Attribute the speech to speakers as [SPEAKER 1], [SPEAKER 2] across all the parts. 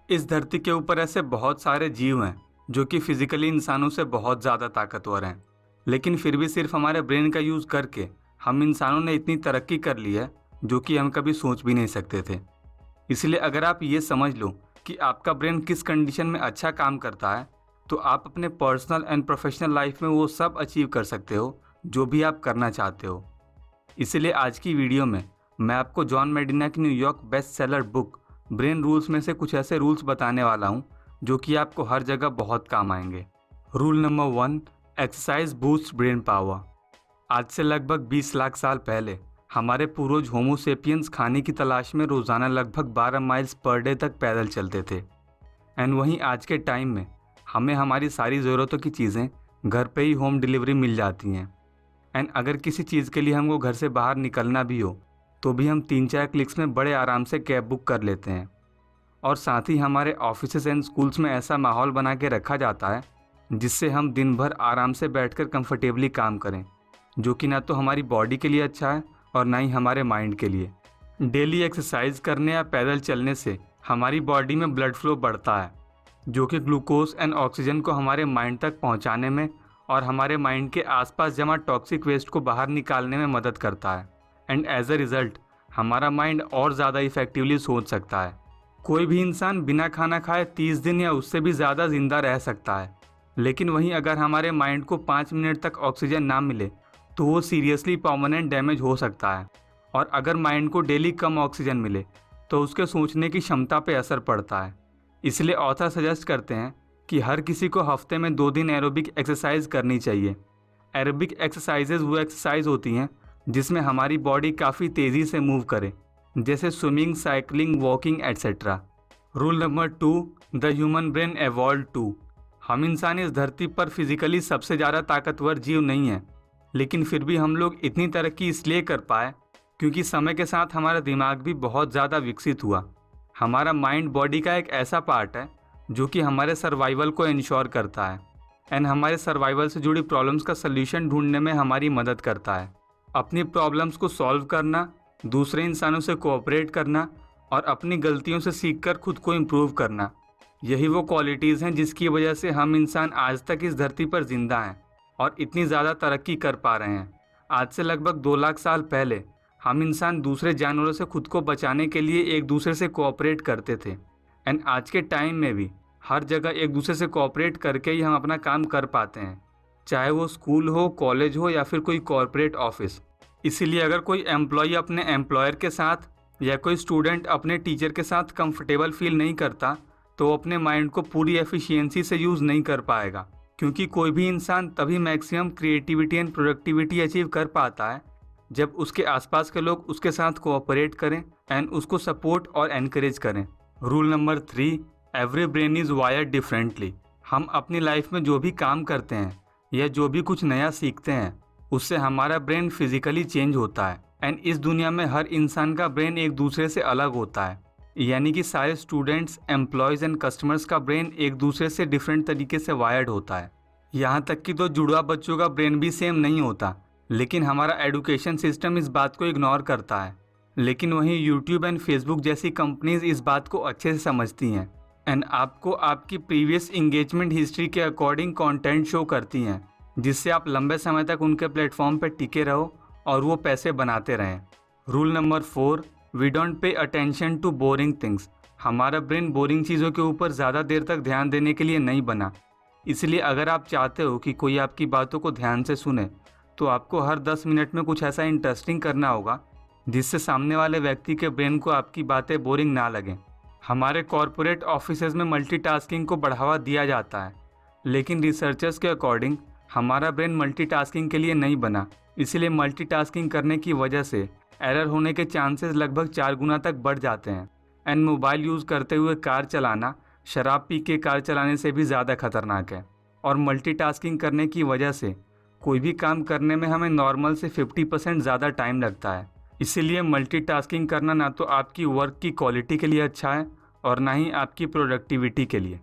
[SPEAKER 1] इस धरती के ऊपर ऐसे बहुत सारे जीव हैं जो कि फिजिकली इंसानों से बहुत ज़्यादा ताकतवर हैं, लेकिन फिर भी सिर्फ हमारे ब्रेन का यूज़ करके हम इंसानों ने इतनी तरक्की कर ली है जो कि हम कभी सोच भी नहीं सकते थे। इसलिए अगर आप ये समझ लो कि आपका ब्रेन किस कंडीशन में अच्छा काम करता है, तो आप अपने पर्सनल एंड प्रोफेशनल लाइफ में वो सब अचीव कर सकते हो जो भी आप करना चाहते हो। इसीलिए आज की वीडियो में मैं आपको जॉन मेडिना की New York best seller book brain rules में से कुछ ऐसे रूल्स बताने वाला हूँ जो कि आपको हर जगह बहुत काम आएंगे। Rule number 1, exercise boost brain power. आज से लगभग 20 लाख साल पहले हमारे पूर्वज होमो सेपियंस खाने की तलाश में रोज़ाना लगभग 12 माइल्स पर डे तक पैदल चलते थे। एंड वहीं आज के टाइम में हमें हमारी सारी ज़रूरतों की चीज़ें घर पे ही होम डिलीवरी मिल जाती हैं। एंड अगर किसी चीज़ के लिए हमको घर से बाहर निकलना भी हो तो भी हम 3-4 क्लिक्स में बड़े आराम से कैब बुक कर लेते हैं। और साथ ही हमारे ऑफिसेज एंड स्कूल्स में ऐसा माहौल बना के रखा जाता है जिससे हम दिन भर आराम से बैठकर कंफर्टेबली काम करें, जो कि ना तो हमारी बॉडी के लिए अच्छा है और ना ही हमारे माइंड के लिए। डेली एक्सरसाइज करने या पैदल चलने से हमारी बॉडी में ब्लड फ्लो बढ़ता है, जो कि ग्लूकोज एंड ऑक्सीजन को हमारे माइंड तक पहुंचाने में और हमारे माइंड के आसपास जमा टॉक्सिक वेस्ट को बाहर निकालने में मदद करता है। एंड एज अ रिज़ल्ट हमारा माइंड और ज़्यादा इफ़ेक्टिवली सोच सकता है। कोई भी इंसान बिना खाना खाए 30 दिन या उससे भी ज़्यादा ज़िंदा रह सकता है, लेकिन वहीं अगर हमारे माइंड को 5 मिनट तक ऑक्सीजन ना मिले तो वो सीरियसली परमानेंट डैमेज हो सकता है। और अगर माइंड को डेली कम ऑक्सीजन मिले तो उसके सोचने की क्षमता पे असर पड़ता है। इसलिए ऑथर सजेस्ट करते हैं कि हर किसी को हफ्ते में 2 दिन एरोबिक एक्सरसाइज करनी चाहिए। एरोबिक एक्सरसाइजेज वो एक्सरसाइज होती हैं जिसमें हमारी बॉडी काफ़ी तेज़ी से मूव करे, जैसे swimming, cycling, walking etcetera. Rule number 2, the human brain evolve too. हम इंसान इस धरती पर फिजिकली सबसे ज़्यादा ताकतवर जीव नहीं हैं, लेकिन फिर भी हम लोग इतनी तरक्की इसलिए कर पाए क्योंकि समय के साथ हमारा दिमाग भी बहुत ज़्यादा विकसित हुआ। हमारा माइंड बॉडी का एक ऐसा पार्ट है जो कि हमारे सर्वाइवल को इंश्योर करता है एंड हमारे सर्वाइवल से जुड़ी प्रॉब्लम्स का सल्यूशन ढूंढने में हमारी मदद करता है। अपनी प्रॉब्लम्स को सॉल्व करना, दूसरे इंसानों से कोऑपरेट करना और अपनी गलतियों से सीखकर खुद को इम्प्रूव करना, यही वो क्वालिटीज़ हैं जिसकी वजह से हम इंसान आज तक इस धरती पर जिंदा हैं और इतनी ज़्यादा तरक्की कर पा रहे हैं। आज से लगभग 2 लाख साल पहले हम इंसान दूसरे जानवरों से खुद को बचाने के लिए एक दूसरे से कोऑपरेट करते थे। एंड आज के टाइम में भी हर जगह एक दूसरे से कोऑपरेट करके ही हम अपना काम कर पाते हैं, चाहे वो स्कूल हो, कॉलेज हो या फिर कोई कॉरपोरेट ऑफिस। इसीलिए अगर कोई एम्प्लॉय अपने एम्प्लॉयर के साथ या कोई स्टूडेंट अपने टीचर के साथ कंफर्टेबल फील नहीं करता तो वो अपने माइंड को पूरी एफिशिएंसी से यूज़ नहीं कर पाएगा, क्योंकि कोई भी इंसान तभी maximum creativity and productivity achieve कर पाता है जब उसके आसपास के लोग उसके साथ कोऑपरेट करें एंड उसको सपोर्ट और एनकरेज करें। Rule number 3, every brain is wired differently. हम अपनी लाइफ में जो भी काम करते हैं या जो भी कुछ नया सीखते हैं उससे हमारा ब्रेन फिजिकली चेंज होता है। एंड इस दुनिया में हर इंसान का ब्रेन एक दूसरे से अलग होता है, यानी कि सारे स्टूडेंट्स, एम्प्लॉयज़ एंड कस्टमर्स का ब्रेन एक दूसरे से डिफरेंट तरीके से वायर्ड होता है। यहाँ तक कि तो जुड़वा बच्चों का ब्रेन भी सेम नहीं होता, लेकिन हमारा एजुकेशन सिस्टम इस बात को इग्नोर करता है। लेकिन वहीं यूट्यूब एंड फेसबुक जैसी कंपनीज इस बात को अच्छे से समझती हैं एंड आपको आपकी प्रीवियस इंगेजमेंट हिस्ट्री के अकॉर्डिंग कंटेंट शो करती हैं, जिससे आप लंबे समय तक उनके प्लेटफॉर्म पर टिके रहो और वो पैसे बनाते रहें। Rule number 4, we don't pay attention to boring things. हमारा ब्रेन बोरिंग चीज़ों के ऊपर ज़्यादा देर तक ध्यान देने के लिए नहीं बना। इसलिए अगर आप चाहते हो कि कोई आपकी बातों को ध्यान से सुने तो आपको हर 10 मिनट में कुछ ऐसा इंटरेस्टिंग करना होगा जिससे सामने वाले व्यक्ति के ब्रेन को आपकी बातें बोरिंग ना लगें। हमारे कॉरपोरेट ऑफिसेज में मल्टीटास्किंग को बढ़ावा दिया जाता है, लेकिन रिसर्चर्स के अकॉर्डिंग हमारा ब्रेन मल्टीटास्किंग के लिए नहीं बना। इसलिए मल्टीटास्किंग करने की वजह से एरर होने के चांसेस लगभग 4 गुना तक बढ़ जाते हैं। एंड मोबाइल यूज़ करते हुए कार चलाना शराब पी के कार चलाने से भी ज़्यादा खतरनाक है। और मल्टीटास्किंग करने की वजह से कोई भी काम करने में हमें नॉर्मल से 50% ज़्यादा टाइम लगता है। इसीलिए मल्टीटास्किंग करना ना तो आपकी वर्क की क्वालिटी के लिए अच्छा है और ना ही आपकी प्रोडक्टिविटी के लिए।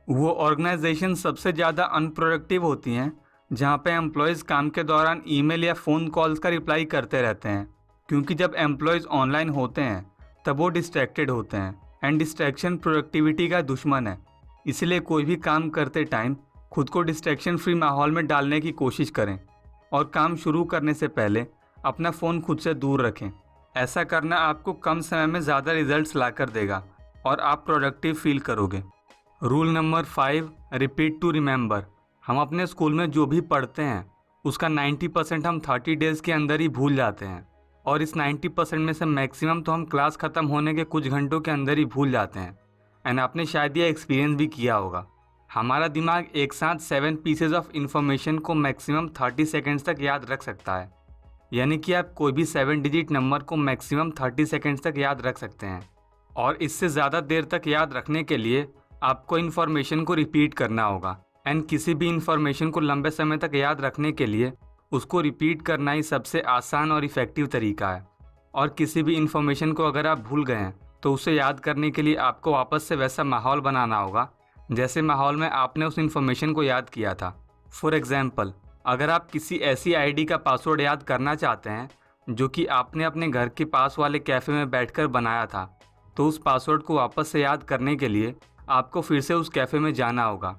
[SPEAKER 1] वो ऑर्गेनाइजेशन सबसे ज़्यादा अनप्रोडक्टिव होती हैं जहाँ पे एम्प्लॉयज़ काम के दौरान ईमेल या फ़ोन कॉल्स का रिप्लाई करते रहते हैं, क्योंकि जब एम्प्लॉयज़ ऑनलाइन होते हैं तब वो डिस्ट्रैक्टेड होते हैं एंड डिस्ट्रैक्शन प्रोडक्टिविटी का दुश्मन है। इसलिए कोई भी काम करते टाइम खुद को डिस्ट्रैक्शन फ्री माहौल में डालने की कोशिश करें और काम शुरू करने से पहले अपना फ़ोन खुद से दूर रखें। ऐसा करना आपको कम समय में ज़्यादा रिजल्ट्स ला कर देगा और आप प्रोडक्टिव फील करोगे। Rule number 5, repeat to remember. हम अपने स्कूल में जो भी पढ़ते हैं उसका 90% हम 30 डेज़ के अंदर ही भूल जाते हैं, और इस 90% में से मैक्सिमम तो हम क्लास ख़त्म होने के कुछ घंटों के अंदर ही भूल जाते हैं। एंड आपने शायद ये एक्सपीरियंस भी किया होगा। हमारा दिमाग एक साथ 7 पीसेज ऑफ इन्फॉर्मेशन को मैक्सिमम 30 सेकेंड्स तक याद रख सकता है। यानी कि आप कोई भी 7 डिजिट नंबर को मैक्सिमम 30 सेकेंड्स तक याद रख सकते हैं, और इससे ज़्यादा देर तक याद रखने के लिए आपको इन्फॉर्मेशन को रिपीट करना होगा। एंड किसी भी इन्फॉर्मेशन को लंबे समय तक याद रखने के लिए उसको रिपीट करना ही सबसे आसान और इफ़ेक्टिव तरीका है। और किसी भी इन्फॉर्मेशन को अगर आप भूल गए हैं तो उसे याद करने के लिए आपको वापस से वैसा माहौल बनाना होगा जैसे माहौल में आपने उस इन्फॉर्मेशन को याद किया था। फॉर एग्जाम्पल, अगर आप किसी ऐसी आईडी का पासवर्ड याद करना चाहते हैं जो कि आपने अपने घर के पास वाले कैफ़े में बैठकर बनाया था, तो उस पासवर्ड को वापस से याद करने के लिए आपको फिर से उस कैफ़े में जाना होगा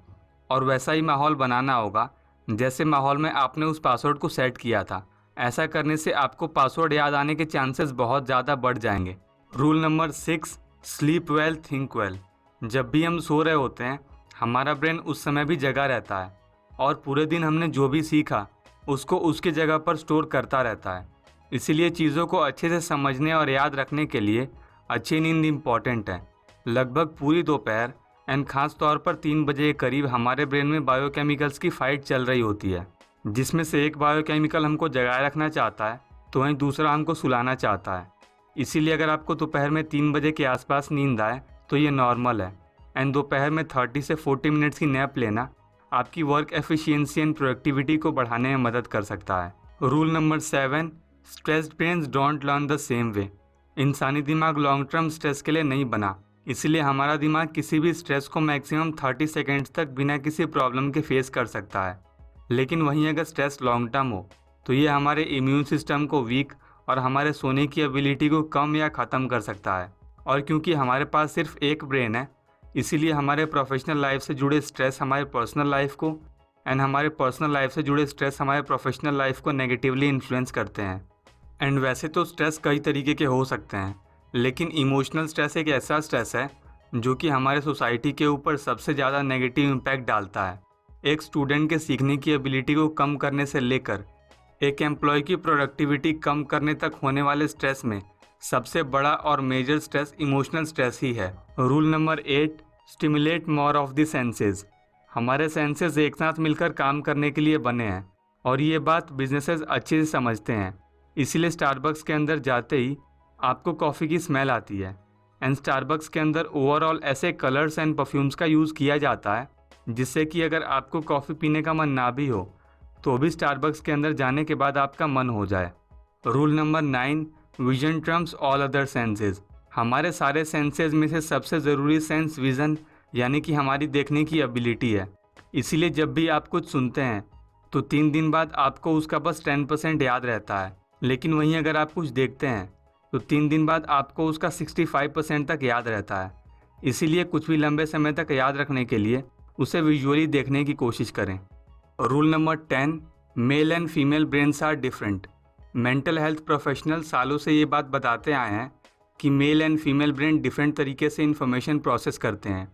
[SPEAKER 1] और वैसा ही माहौल बनाना होगा जैसे माहौल में आपने उस पासवर्ड को सेट किया था। ऐसा करने से आपको पासवर्ड याद आने के चांसेस बहुत ज़्यादा बढ़ जाएंगे। Rule number 6, sleep well think well. जब भी हम सो रहे होते हैं हमारा ब्रेन उस समय भी जगा रहता है और पूरे दिन हमने जो भी सीखा उसको उसकी जगह पर स्टोर करता रहता है। इसीलिए चीज़ों को अच्छे से समझने और याद रखने के लिए अच्छी नींद इम्पॉर्टेंट है। लगभग पूरी दोपहर एंड ख़ास तौर पर 3 बजे के करीब हमारे ब्रेन में बायोकेमिकल्स की फ़ाइट चल रही होती है, जिसमें से एक बायोकेमिकल हमको जगाए रखना चाहता है तो वहीं दूसरा हमको सुलाना चाहता है। इसीलिए अगर आपको दोपहर में 3 बजे के आसपास नींद आए तो ये नॉर्मल है। एंड दोपहर में 30 से 40 मिनट्स की नैप लेना आपकी वर्क एफिशिएंसी एंड प्रोडक्टिविटी को बढ़ाने में मदद कर सकता है। Rule number 7, stressed brains don't learn the same way. इंसानी दिमाग लॉन्ग टर्म स्ट्रेस के लिए नहीं बना, इसलिए हमारा दिमाग किसी भी स्ट्रेस को मैक्सिमम 30 सेकेंड्स तक बिना किसी प्रॉब्लम के फेस कर सकता है। लेकिन वहीं अगर स्ट्रेस लॉन्ग टर्म हो तो ये हमारे इम्यून सिस्टम को वीक और हमारे सोने की एबिलिटी को कम या ख़त्म कर सकता है। और क्योंकि हमारे पास सिर्फ एक ब्रेन है, इसीलिए हमारे प्रोफेशनल लाइफ से जुड़े स्ट्रेस हमारे पर्सनल लाइफ को एंड हमारे पर्सनल लाइफ से जुड़े स्ट्रेस हमारे प्रोफेशनल लाइफ को नेगेटिवली इन्फ्लुएंस करते हैं। एंड वैसे तो स्ट्रेस कई तरीके के हो सकते हैं, लेकिन इमोशनल स्ट्रेस एक ऐसा स्ट्रेस है जो कि हमारे सोसाइटी के ऊपर सबसे ज़्यादा नेगेटिव इम्पैक्ट डालता है। एक स्टूडेंट के सीखने की एबिलिटी को कम करने से लेकर एक एम्प्लॉय की प्रोडक्टिविटी कम करने तक होने वाले स्ट्रेस में सबसे बड़ा और मेजर स्ट्रेस इमोशनल स्ट्रेस ही है। Rule number 8, stimulate more of the senses. हमारे सेंसेस एक साथ मिलकर काम करने के लिए बने हैं और ये बात बिजनेसेस अच्छे से समझते हैं। इसीलिए स्टारबक्स के अंदर जाते ही आपको कॉफ़ी की स्मेल आती है। एंड स्टारबक्स के अंदर ओवरऑल ऐसे कलर्स एंड परफ्यूम्स का यूज़ किया जाता है जिससे कि अगर आपको कॉफ़ी पीने का मन ना भी हो तो भी स्टारबक्स के अंदर जाने के बाद आपका मन हो जाए। Rule number 9, vision Trump's all other senses. हमारे सारे सेंसेस में से सबसे ज़रूरी सेंस विज़न यानी कि हमारी देखने की एबिलिटी है। इसीलिए जब भी आप कुछ सुनते हैं तो 3 दिन बाद आपको उसका बस 10% याद रहता है, लेकिन वहीं अगर आप कुछ देखते हैं तो 3 दिन बाद आपको उसका 65% तक याद रहता है। इसीलिए कुछ भी लंबे समय तक याद रखने के लिए उसे विजुअली देखने की कोशिश करें। Rule number 10, male and female brains are different. Mental health professional सालों से ये बात बताते आए हैं कि male and female brain different तरीके से इन्फॉर्मेशन प्रोसेस करते हैं।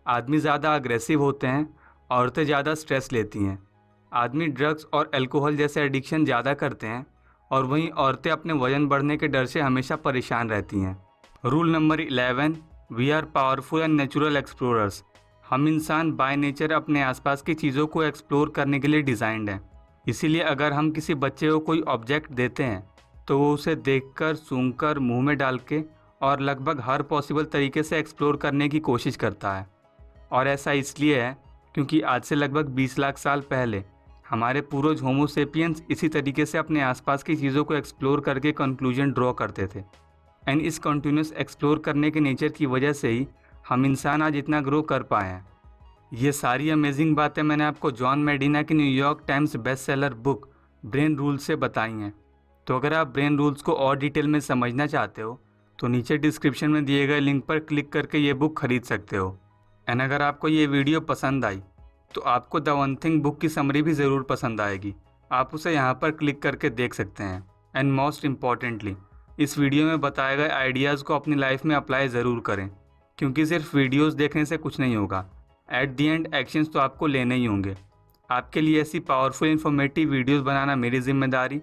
[SPEAKER 1] आदमी ज़्यादा अग्रेसिव होते हैं, औरतें ज़्यादा स्ट्रेस लेती हैं। आदमी ड्रग्स और अल्कोहल जैसे एडिक्शन ज़्यादा करते हैं और वहीं औरतें अपने वजन बढ़ने के डर से हमेशा परेशान रहती हैं। Rule number 11, we are powerful and natural explorers. हम इंसान बाय नेचर अपने आसपास की चीज़ों को एक्सप्लोर करने के लिए डिज़ाइंड हैं। इसीलिए अगर हम किसी बच्चे को कोई ऑब्जेक्ट देते हैं तो वो उसे देखकर, सूंघकर, मुंह में डाल के और लगभग हर पॉसिबल तरीके से एक्सप्लोर करने की कोशिश करता है। और ऐसा इसलिए है क्योंकि आज से लगभग 20 लाख साल पहले हमारे पूर्वज होमो सेपियंस इसी तरीके से अपने आसपास की चीज़ों को एक्सप्लोर करके कंक्लूजन ड्रॉ करते थे। एंड इस कंटिन्यूस एक्सप्लोर करने के नेचर की वजह से ही हम इंसान आज इतना ग्रो कर पाए हैं। ये सारी अमेजिंग बातें मैंने आपको जॉन मेडिना की New York times best seller book brain rules से बताई हैं। तो अगर आप ब्रेन रूल्स को और डिटेल में समझना चाहते हो तो नीचे डिस्क्रिप्शन में दिए गए लिंक पर क्लिक करके ये बुक खरीद सकते हो। एंड अगर आपको ये वीडियो पसंद आई तो आपको द वन थिंग बुक की समरी भी ज़रूर पसंद आएगी। आप उसे यहाँ पर क्लिक करके देख सकते हैं। एंड मोस्ट इम्पॉर्टेंटली, इस वीडियो में बताए गए आइडियाज़ को अपनी लाइफ में अप्लाई ज़रूर करें, क्योंकि सिर्फ वीडियोस देखने से कुछ नहीं होगा। एट दी एंड एक्शंस तो आपको लेने ही होंगे। आपके लिए ऐसी पावरफुल इन्फॉर्मेटिव वीडियोस बनाना मेरी जिम्मेदारी,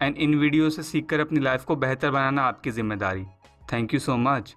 [SPEAKER 1] एंड इन वीडियो से सीखकर अपनी लाइफ को बेहतर बनाना आपकी जिम्मेदारी। Thank you so much.